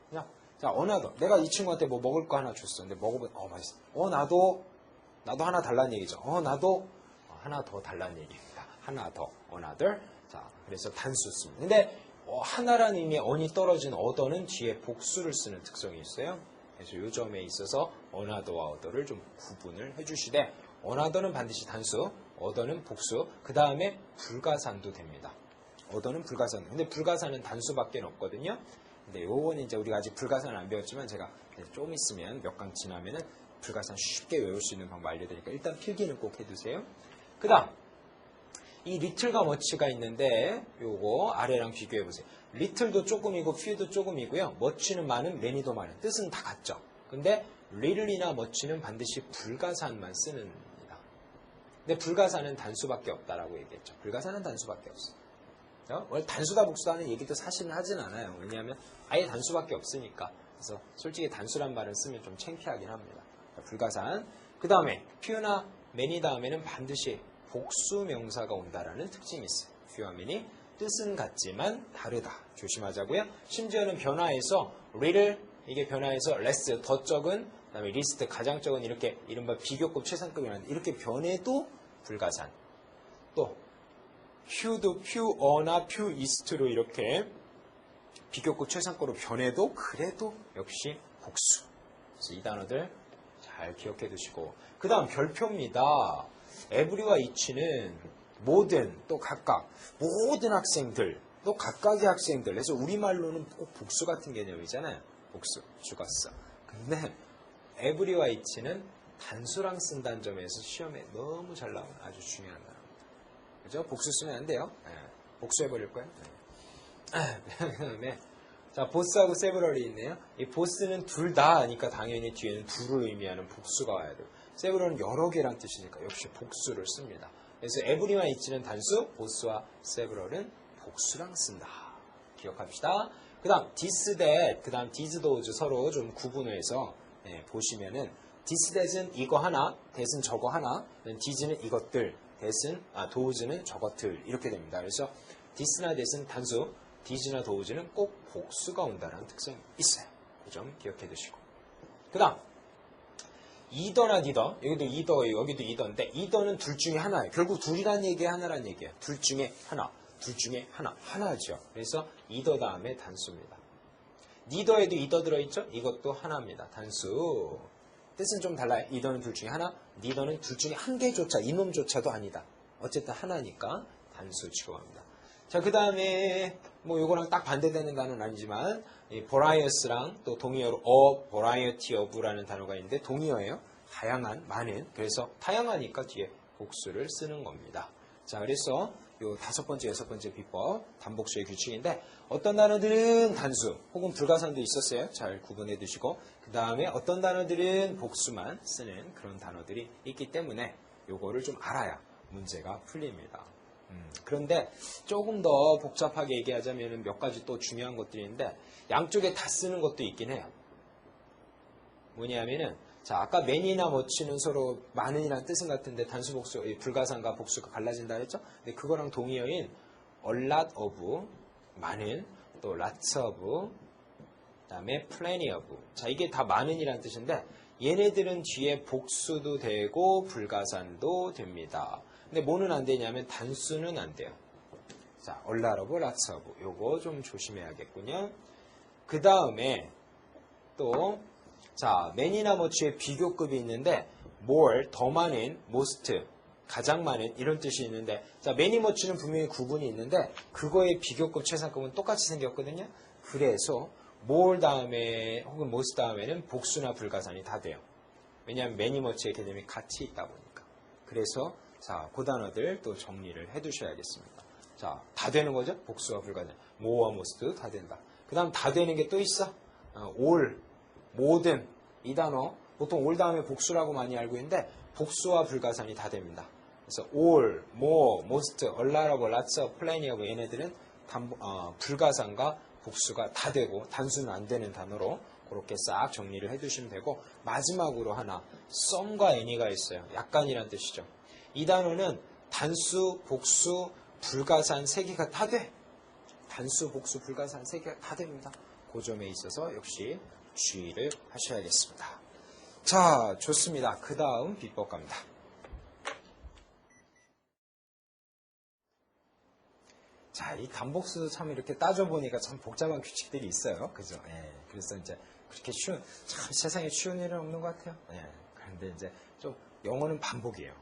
그냥 자, 어나더. 내가 이 친구한테 뭐 먹을 거 하나 줬어. 근데 먹어보면 맛있어. 나도 하나 달라는 얘기죠. 나도 하나 더 달라는 얘기입니다. 하나 더. another. 자, 그래서 단수 씁니다. 근데 하나라는 의미의 언이 떨어진 other는 뒤에 복수를 쓰는 특성이 있어요. 그래서 이 점에 있어서 another와 other를 좀 구분을 해주시되 another는 반드시 단수, other는 복수, 그 다음에 불가산도 됩니다. other는 불가산. 근데 불가산은 단수밖에 없거든요. 근데 요거는 이제 우리가 아직 불가산을 안 배웠지만 제가 좀 있으면 몇 강 지나면은 불가산 쉽게 외울 수 있는 방법 알려드리니까 일단 필기는 꼭 해두세요. 그 다음 이 little과 much가 있는데 요거 아래랑 비교해보세요. little도 조금이고 few도 조금이고요. much는 많은, many도 많은. 뜻은 다 같죠. 근데 little이나 much는 반드시 불가산만 쓰는 겁니다. 근데 불가사는 단수밖에 없다라고 얘기했죠. 불가사는 단수밖에 없어. 원래 단수다 복수다 하는 얘기도 사실은 하진 않아요. 왜냐하면 아예 단수밖에 없으니까. 그래서 솔직히 단수란 말을 쓰면 좀 창피하긴 합니다. 불가산. 그 다음에 few나 many 다음에는 반드시 복수 명사가 온다라는 특징이 있어요. few와 many. 뜻은 같지만 다르다. 조심하자고요. 심지어는 변화해서 little 이게 변화해서 less 더 적은 그다음에 least 가장 적은 이렇게 이른바 비교급 최상급이라는 이렇게 변해도 불가산. 또 few도 fewer나 fewist로 이렇게 비교급 최상급으로 변해도 그래도 역시 복수. 그래서 이 단어들 잘 기억해 두시고 그 다음 별표입니다. every와 each는 모든 또 각각 모든 학생들 또 각각의 학생들 그래서 우리말로는 꼭 복수 같은 개념이잖아요. 복수 죽었어. 근데 every와 each는 단수랑 쓴다는 점에서 시험에 너무 잘 나오는 아주 중요한 단어입니다. 그죠? 복수 쓰면 안 돼요. 네. 복수해버릴 거예요. 네. 자, 보스하고 세브럴이 있네요. 이 보스는 둘 다 하니까 당연히 뒤에는 둘을 의미하는 복수가 와야 돼요. 세브럴은 여러 개란 뜻이니까 역시 복수를 씁니다. 그래서 에브리와 이치는 단수, 보스와 세브럴은 복수랑 쓴다. 기억합시다. 그 다음 this, that, 그 다음 these, those 서로 좀 구분해서 보시면은 this, that은 이거 하나, that은 저거 하나, these는 이것들, those는 저것들 이렇게 됩니다. 그래서 this나 that은 단수, these나 those는 꼭 복수가 온다는 특성이 있어요. 그 점 기억해 두시고. 그 다음 either나 neither, 여기도 either, 여기도 either인데 either는 둘 중에 하나예요. 결국 둘이란 얘기예요, 하나란 얘기예요. 둘 중에 하나, 둘 중에 하나, 하나죠. 그래서 either 다음에 단수입니다. neither에도 either 들어있죠? 이것도 하나입니다. 단수. 뜻은 좀 달라요. either는 둘 중에 하나, neither는 둘 중에 한 개조차, 이놈조차도 아니다. 어쨌든 하나니까 단수 취급합니다. 자, 그 다음에 뭐 요거랑 딱 반대되는 단어는 아니지만 이 various랑 또 동의어로 a variety of라는 단어가 있는데 동의어예요. 다양한, 많은. 그래서 다양하니까 뒤에 복수를 쓰는 겁니다. 자, 그래서 요 5번째, 6번째 비법 단복수의 규칙인데 어떤 단어들은 단수 혹은 불가산도 있었어요. 잘 구분해 두시고 그 다음에 어떤 단어들은 복수만 쓰는 그런 단어들이 있기 때문에 요거를 좀 알아야 문제가 풀립니다. 그런데 조금 더 복잡하게 얘기하자면 몇 가지 또 중요한 것들이 있는데 양쪽에 다 쓰는 것도 있긴 해요. 뭐냐면은 자 아까 many나 much는 서로 많은이라는 뜻은 같은데 단수 복수 불가산과 복수가 갈라진다 했죠? 근데 그거랑 동의어인 a lot of 많은 또 lots of 그다음에 plenty of 자 이게 다 많은이라는 뜻인데 얘네들은 뒤에 복수도 되고 불가산도 됩니다. 근데 뭐는 안 되냐면 단수는 안 돼요. 자, a lot of, lots of 요거 좀 조심해야겠군요. 그 다음에 또 자, many나 much의 비교급이 있는데 more, 더 많은, most, 가장 많은 이런 뜻이 있는데 자, many, much는 분명히 구분이 있는데 그거의 비교급, 최상급은 똑같이 생겼거든요. 그래서 more 다음에 혹은 most 다음에는 복수나 불가산이 다 돼요. 왜냐하면 many, much의 개념이 같이 있다 보니까. 그래서 자, 그 단어들 또 정리를 해 두셔야겠습니다. 자, 다 되는 거죠? 복수와 불가산. more와 most 다 된다. 그 다음 다 되는 게 또 있어? all, 모든 이 단어 보통 all 다음에 복수라고 많이 알고 있는데 복수와 불가산이 다 됩니다. 그래서 all, more, most, a lot of, lots of, plenty of 얘네들은 불가산과 복수가 다 되고 단수는 안 되는 단어로 그렇게 싹 정리를 해두시면 되고 마지막으로 하나 some과 any가 있어요. 약간이란 뜻이죠. 이 단어는 단수, 복수, 불가산 세 개가 다 돼. 단수, 복수, 불가산 세 개가 다 됩니다. 그 점에 있어서 역시 주의를 하셔야겠습니다. 자, 좋습니다. 그 다음 비법 갑니다. 자, 이 단복수도 참 이렇게 따져보니까 참 복잡한 규칙들이 있어요. 그죠? 예. 그래서 이제 그렇게 쉬운, 참 세상에 쉬운 일은 없는 것 같아요. 예. 그런데 이제 좀 영어는 반복이에요.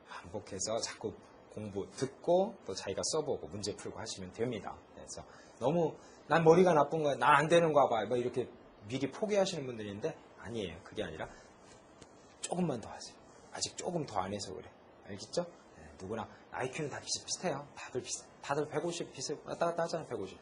반복해서 자꾸 공부 듣고 또 자기가 써보고 문제 풀고 하시면 됩니다. 그래서 너무 난 머리가 나쁜 거야, 난 안 되는 거야 봐, 뭐 이렇게 미리 포기하시는 분들인데 아니에요. 그게 아니라 조금만 더 하세요. 아직 조금 더 안 해서 그래. 알겠죠? 네, 누구나 IQ는 다 비슷해요. 다들 150 비슷 왔다 갔다 하잖아요. 150.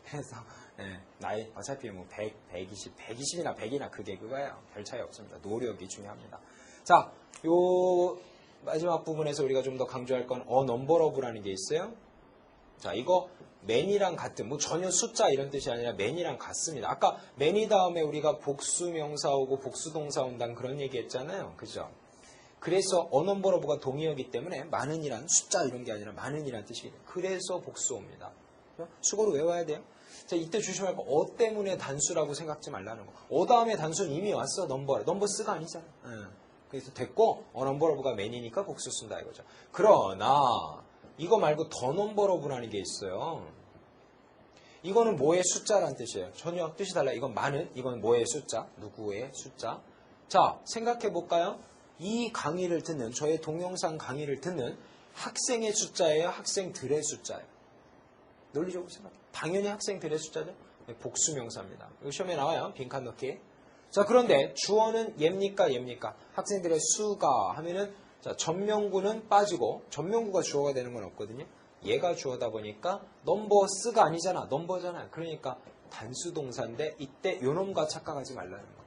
그래서 네, 나이 어차피 뭐 100, 120, 120이나 100이나 그게 그거예요. 별 차이 없습니다. 노력이 중요합니다. 자, 요 마지막 부분에서 우리가 좀 더 강조할 건 a number of라는 게 있어요. 자, 이거 man이랑 같은, 뭐 전혀 숫자 이런 뜻이 아니라 man이랑 같습니다. 아까 man이 다음에 우리가 복수명사 오고 복수동사 온다는 그런 얘기 했잖아요. 그죠? 그래서 a number of가 동의어기 때문에 많은이란 숫자 이런 게 아니라 많은이란 뜻이기 때문에 그래서 복수 옵니다. 수고로 외워야 돼요. 자, 이때 조심할 거, 때문에 단수라고 생각지 말라는 거. 다음에 단수는 이미 왔어, 넘버스가 아니잖아. 그래서 됐고, number of가 man이니까 복수 쓴다 이거죠. 그러나 이거 말고 더 number of라는 게 있어요. 이거는 뭐의 숫자라는 뜻이에요. 전혀 뜻이 달라. 이건 많은, 이건 뭐의 숫자, 누구의 숫자. 자, 생각해 볼까요? 이 강의를 듣는, 저의 동영상 강의를 듣는 학생의 숫자예요, 학생들의 숫자예요. 논리적으로 생각해. 당연히 학생들의 숫자죠. 복수명사입니다. 이거 시험에 나와요. 빈칸 넣기. 자, 그런데 주어는 얘입니까? 학생들의 수가 하면은, 자, 전명구는 빠지고, 전명구가 주어가 되는 건 없거든요. 얘가 주어다 보니까 넘버스가 아니잖아. 넘버잖아. 그러니까 단수동사인데 이때 요놈과 착각하지 말라는 거.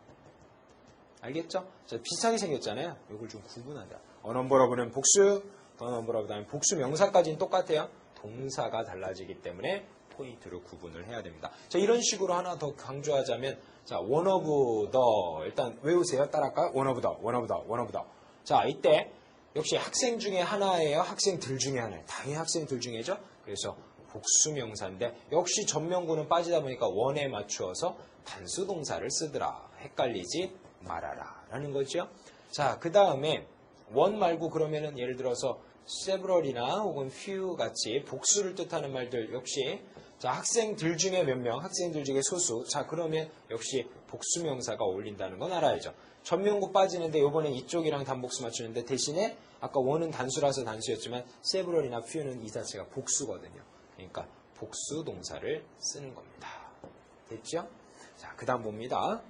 알겠죠? 자, 비슷하게 생겼잖아요. 이걸 좀 구분하자. a number of는 복수, 더 number of 다음에 복수 명사까지는 똑같아요. 동사가 달라지기 때문에 포인트로 구분을 해야 됩니다. 자, 이런 식으로 하나 더 강조하자면, 자, one of the, 일단 외우세요. 따라할까요? one of the. 자, 이때 역시 학생 중에 하나예요. 학생들 중에 하나예요. 당연히 학생들 중에죠. 그래서 복수 명사인데 역시 전명구는 빠지다 보니까 one에 맞추어서 단수 동사를 쓰더라. 헷갈리지 말아라 라는 거죠. 자, 그 다음에 one 말고 그러면은 예를 들어서 several이나 혹은 few 같이 복수를 뜻하는 말들 역시, 자, 학생들 중에 몇 명, 학생들 중에 소수. 자, 그러면 역시 복수 명사가 어울린다는 건 알아야죠. 전명구 빠지는데 요번엔 이쪽이랑 단복수 맞추는데 대신에 아까 one은 단수라서 단수였지만 several이나 few는 이 자체가 복수거든요. 그러니까 복수 동사를 쓰는 겁니다. 됐죠? 자, 그 다음 봅니다.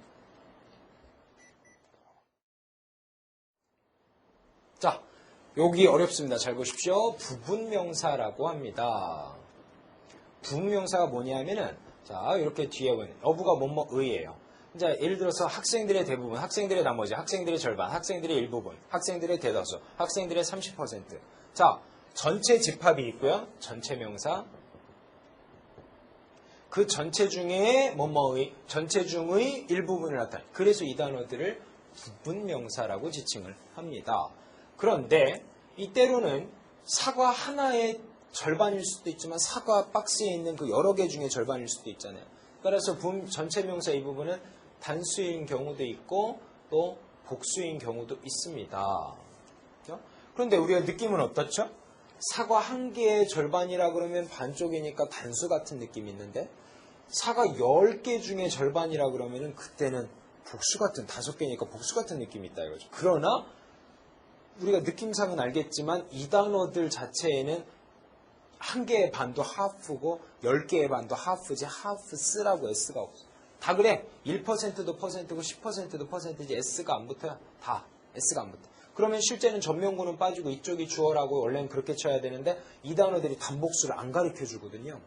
자, 여기 어렵습니다. 잘 보십시오. 부분명사라고 합니다. 부분명사가 뭐냐면은, 자, 이렇게 뒤에 보면 어부가 뭐뭐의예요. 이제 예를 들어서 학생들의 대부분, 학생들의 나머지, 학생들의 절반, 학생들의 일부분, 학생들의 대다수, 학생들의 30%. 자, 전체 집합이 있고요. 전체 명사. 그 전체 중에 뭐뭐의, 전체 중의 일부분을 나타내. 그래서 이 단어들을 부분명사라고 지칭을 합니다. 그런데 이때로는 사과 하나의 절반일 수도 있지만 사과 박스에 있는 그 여러 개 중에 절반일 수도 있잖아요. 따라서 전체 명사 이 부분은 단수인 경우도 있고 또 복수인 경우도 있습니다. 그런데 우리가 느낌은 어떻죠? 사과 한 개의 절반이라 그러면 반쪽이니까 단수 같은 느낌이 있는데 사과 10개 중에 절반이라 그러면 그때는 복수 같은, 5개니까 복수 같은 느낌이 있다 이거죠. 그러나 우리가 느낌상은 알겠지만 이 단어들 자체에는 한 개의 반도 하프고 10개의 반도 하프지 하프스라고 S가 없어. 다 그래. 1%도 퍼센트고 10%도 퍼센트지 S가 안 붙어요. 다 S가 안 붙어. 그러면 실제는 전명구는 빠지고 이쪽이 주어라고 원래는 그렇게 쳐야 되는데 이 단어들이 단복수를 안 가르쳐 주거든요.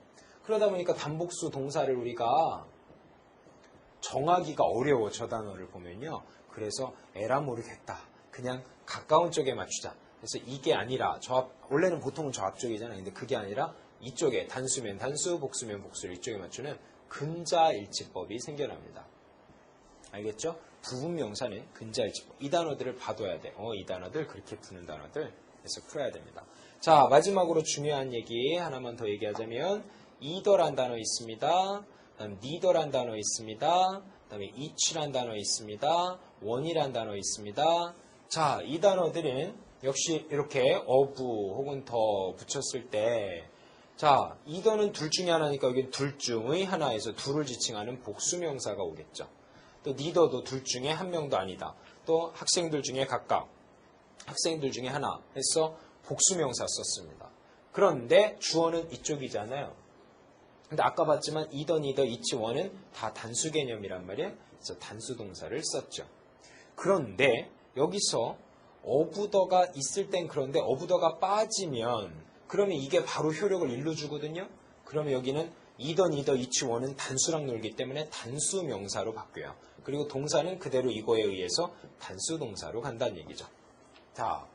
그러다 보니까 단복수 동사를 우리가 정하기가 어려워. 저 단어를 보면요. 그래서 에라 모르겠다. 그냥 가까운 쪽에 맞추자. 그래서 이게 아니라 원래는 보통은 저 앞쪽이잖아요. 근데 그게 아니라 이쪽에 단수면 단수, 복수면 복수를 이쪽에 맞추는 근자일치법이 생겨납니다. 알겠죠? 부분명사는 근자일치법. 이 단어들을 봐둬야 돼. 이 단어들 그렇게 푸는 단어들. 그래서 풀어야 됩니다. 자, 마지막으로 중요한 얘기 하나만 더 얘기하자면 either란 단어 있습니다. 그다음 neither란 단어 있습니다. 그다음에 each란 단어 있습니다. one이란 단어 있습니다. 자, 이 단어들은 역시 이렇게 of 혹은 더 붙였을 때, 자, either는 둘 중에 하나니까 여기 둘 중의 하나에서 둘을 지칭하는 복수명사가 오겠죠. 또 neither도 둘 중에 한 명도 아니다. 또 학생들 중에 각각, 학생들 중에 하나 해서 복수명사 썼습니다. 그런데 주어는 이쪽이잖아요. 근데 아까 봤지만 either, neither, each, one은 다 단수 개념이란 말이에요. 그래서 단수 동사를 썼죠. 그런데 여기서 어부더가 있을 땐 그런데 어부더가 빠지면 그러면 이게 바로 효력을 일러주거든요. 그러면 여기는 either, neither, each, one은 단수랑 놀기 때문에 단수 명사로 바뀌어요. 그리고 동사는 그대로 이거에 의해서 단수 동사로 간다는 얘기죠. 자,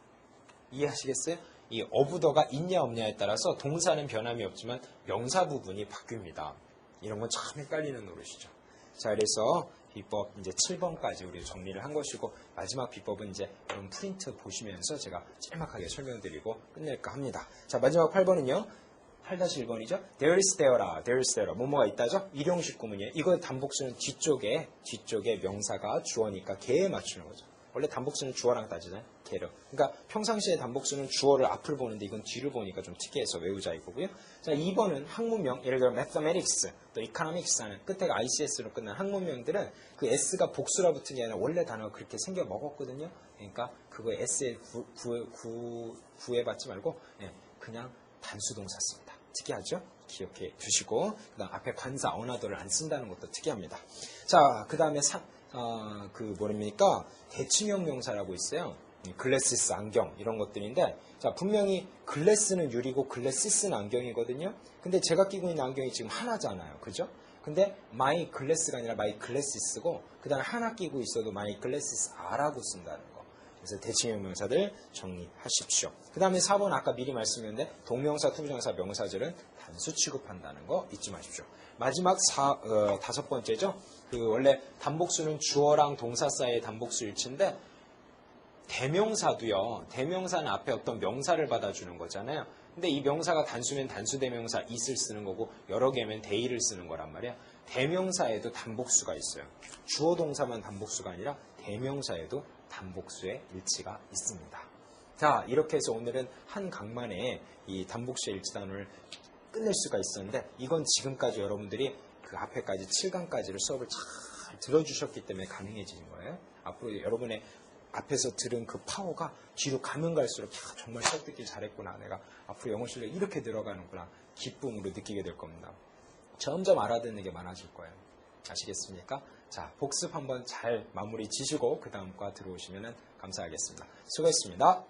이해하시겠어요? 이 어부더가 있냐 없냐에 따라서 동사는 변함이 없지만 명사 부분이 바뀝니다. 이런 건 참 헷갈리는 노릇이죠. 자, 그래서 비법 이제 7번까지 우리 정리를 한 것이고 마지막 비법은 이제 여러분 프린트 보시면서 제가 짤막하게 설명드리고 끝낼까 합니다. 자, 마지막 8번은요. 8-1번이죠. There is there라, there is there. 뭐뭐가 있다죠? 일용식 구문이에요. 이거 단복수는 뒤쪽에 명사가 주어니까 걔에 맞추는 거죠. 원래 단복수는 주어랑 따지잖아요. 걔를. 그러니까 평상시에 단복수는 주어를 앞을 보는데 이건 뒤를 보니까 좀 특이해서 외우자 이거고요. 자, 2번은 학문명, 예를 들어 mathematics, 또 economics 하는 끝에가 ICS로 끝난 학문명들은 그 S가 복수라 붙은 게 아니라 원래 단어가 그렇게 생겨 먹었거든요. 그러니까 그거에 S에 구애받지 말고 그냥 단수동사 씁니다. 특이하죠? 기억해 두시고 그다음 앞에 관사, 어나더를 안 쓴다는 것도 특이합니다. 자, 그 다음에 뭐랍니까? 대칭형 명사라고 있어요. 글래시스, 안경 이런 것들인데 자, 분명히 글래스는 유리고 글래시스는 안경이거든요. 근데 제가 끼고 있는 안경이 지금 하나잖아요. 그죠? 근데 my glass가 아니라 my glasses고 그 다음에 하나 끼고 있어도 my glasses are라고 쓴다는 거. 그래서 대칭형 명사들 정리하십시오. 그 다음에 4번 아까 미리 말씀드렸는데 동명사, 투부정사, 명사절은 단수 취급한다는 거 잊지 마십시오. 마지막 5번째죠. 원래 단복수는 주어랑 동사 사이의 단복수 일치인데 대명사도요. 대명사는 앞에 어떤 명사를 받아주는 거잖아요. 근데 이 명사가 단수면 단수대명사 is를 쓰는 거고 여러 개면 the를 쓰는 거란 말이야. 대명사에도 단복수가 있어요. 주어 동사만 단복수가 아니라 대명사에도 단복수의 일치가 있습니다. 자, 이렇게 해서 오늘은 한 강만에 이 단복수의 일치 단어를 끝낼 수가 있었는데 이건 지금까지 여러분들이 그 앞에까지 7강까지를 수업을 잘 들어주셨기 때문에 가능해지는 거예요. 앞으로 여러분의 앞에서 들은 그 파워가 뒤로 가면 갈수록 정말 수업 듣기 잘했구나. 내가 앞으로 영어 실력이 이렇게 들어가는구나. 기쁨으로 느끼게 될 겁니다. 점점 알아듣는 게 많아질 거예요. 아시겠습니까? 자, 복습 한번 잘 마무리 지시고 그 다음 과 들어오시면 감사하겠습니다. 수고했습니다.